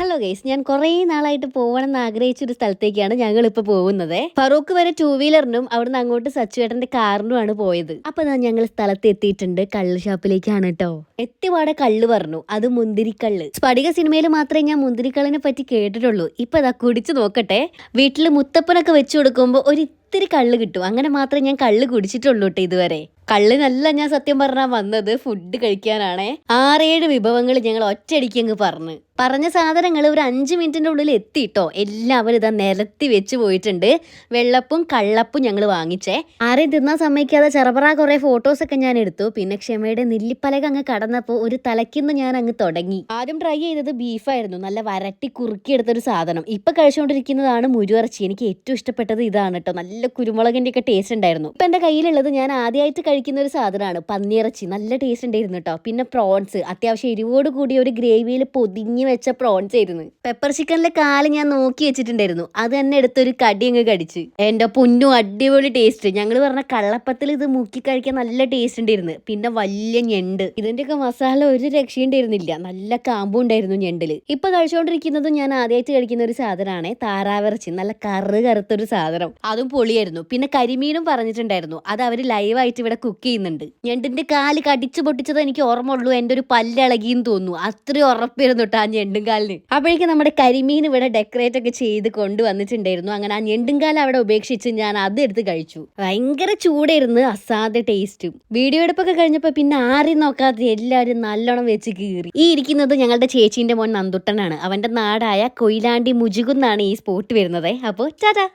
Hello guys, ഞാൻ കുറേ നാളായിട്ട് പോകണമെന്ന് ആഗ്രഹിച്ചൊരു സ്ഥലത്തേക്കാണ് ഞങ്ങൾ ഇപ്പൊ പോകുന്നത്. ഫറൂഖ് വരെ 2 വീലറിനും അവിടുന്ന് അങ്ങോട്ട് സച്ചുവേട്ടന്റെ കാറിനുമാണ് പോയത്. അപ്പൊ ഞങ്ങൾ സ്ഥലത്ത് എത്തിയിട്ടുണ്ട്. കള്ള് ഷാപ്പിലേക്കാണ് കേട്ടോ. എത്തിപാടെ കള്ള് പറഞ്ഞു, അത് മുന്തിരിക്കള്ള്. സ്ഫടിക സിനിമയിൽ മാത്രമേ ഞാൻ മുന്തിരിക്കള്ളിനെ പറ്റി കേട്ടിട്ടുള്ളൂ. ഇപ്പൊ അതാ കുടിച്ചു നോക്കട്ടെ. വീട്ടില് മുത്തപ്പനൊക്കെ വെച്ചു കൊടുക്കുമ്പോ ഒരിത്തിരി കള്ള് കിട്ടും. അങ്ങനെ മാത്രമേ ഞാൻ കള്ള് കുടിച്ചിട്ടുള്ളൂ കേട്ടോ ഇതുവരെ. കള്ളിനല്ല ഞാൻ സത്യം പറഞ്ഞാൽ വന്നത്, ഫുഡ് കഴിക്കാനാണേ. 6-7 വിഭവങ്ങൾ ഞങ്ങൾ ഒറ്റയടിക്ക് അങ്ങ് പറഞ്ഞ സാധനങ്ങൾ ഒരു 5 മിനിറ്റിന്റെ ഉള്ളിൽ എത്തിട്ടോ. എല്ലാവരും ഇതാ നിരത്തി വെച്ച് പോയിട്ടുണ്ട്. വെള്ളപ്പും കള്ളപ്പും ഞങ്ങൾ വാങ്ങിച്ചേ. ആരെയും തിന്നാൻ സമ്മതിക്കാതെ ചെറുപറ കുറെ ഫോട്ടോസൊക്കെ ഞാൻ എടുത്തു. പിന്നെ ക്ഷമയുടെ നെല്ലിപ്പലക അങ്ങ് കടന്നപ്പോൾ ഒരു തലയ്ക്കുന്ന് ഞാൻ അങ്ങ് തുടങ്ങി. ആദ്യം ട്രൈ ചെയ്തത് ബീഫായിരുന്നു. നല്ല വരട്ടി കുറുക്കിയെടുത്തൊരു സാധനം. ഇപ്പൊ കഴിച്ചുകൊണ്ടിരിക്കുന്നതാണ് മുരുവിറച്ചി. എനിക്ക് ഏറ്റവും ഇഷ്ടപ്പെട്ടത് ഇതാണ് കേട്ടോ. നല്ല കുരുമുളകിന്റെ ഒക്കെ ടേസ്റ്റ് ഉണ്ടായിരുന്നു. ഇപ്പൊ എന്റെ കയ്യിലുള്ളത് ഞാൻ ആദ്യമായിട്ട് കഴിക്കുന്ന ഒരു സാധനമാണ് പന്നിയിറച്ചി. നല്ല ടേസ്റ്റ് ഉണ്ടായിരുന്നു കേട്ടോ. പിന്നെ പ്രോൺസ്, അത്യാവശ്യം എരിവോട് കൂടി ഒരു ഗ്രേവിയിൽ പൊതിഞ്ഞ് വെച്ച പ്രോൺസ് ആയിരുന്നു. പെപ്പർ ചിക്കനിലെ കാല് ഞാൻ നോക്കി വെച്ചിട്ടുണ്ടായിരുന്നു. അത് തന്നെ എടുത്തൊരു കടി അങ്ങ് കടിച്ച്. എന്റെ പൊന്നു, അടിപൊളി ടേസ്റ്റ്. ഞങ്ങൾ പറഞ്ഞ കള്ളപ്പത്തിൽ ഇത് മുക്കി കഴിക്കാൻ നല്ല ടേസ്റ്റ് ഉണ്ടായിരുന്നു. പിന്നെ വലിയ ഞണ്ട്, ഇതിന്റെയൊക്കെ മസാല ഒരു രക്ഷയുണ്ടായിരുന്നില്ല. നല്ല കാമ്പും ഉണ്ടായിരുന്നു ഞണ്ടില്. ഇപ്പൊ കഴിച്ചുകൊണ്ടിരിക്കുന്നത് ഞാൻ ആദ്യമായിട്ട് കഴിക്കുന്ന ഒരു സാധനമാണ് താറാവിറച്ചി. നല്ല കറുത്തൊരു സാധനം, അതും പൊളിയായിരുന്നു. പിന്നെ കരിമീനും പറഞ്ഞിട്ടുണ്ടായിരുന്നു. അത് അവര് ലൈവായിട്ട് ഇവിടെ കുക്ക് ചെയ്യുന്നുണ്ട്. ഞണ്ടിന്റെ കാല് കടിച്ചു പൊട്ടിച്ചത് എനിക്ക് ഓർമ്മ ഉള്ളൂ. എന്റെ ഒരു പല്ലിളകിന്ന് തോന്നുന്നു. അത്രയും ഉറപ്പായിരുന്നു കേട്ടോ ആ ഞണ്ടും കാലിന്. അപ്പോഴേക്കും നമ്മുടെ കരിമീൻ ഇവിടെ ഡെക്കറേറ്റ് ഒക്കെ ചെയ്ത് കൊണ്ടുവന്നിട്ടുണ്ടായിരുന്നു. അങ്ങനെ ആ ഞണ്ടും കാലം അവിടെ ഉപേക്ഷിച്ച് ഞാൻ അത് എടുത്ത് കഴിച്ചു. ഭയങ്കര ചൂടായിരുന്നു, അസാധ്യ ടേസ്റ്റും. വീഡിയോ എടുപ്പൊക്കെ കഴിഞ്ഞപ്പോ പിന്നെ ആരെയും നോക്കാതെ എല്ലാവരും നല്ലോണം വെച്ച് കീറി. ഈ ഇരിക്കുന്നത് ഞങ്ങളുടെ ചേച്ചീന്റെ മോൻ നന്ദുട്ടനാണ്. അവന്റെ നാടായ കൊയിലാണ്ടി മുജുകുന്നാണ് ഈ സ്പോട്ട് വരുന്നത്. അപ്പോൾ ടാറ്റാ.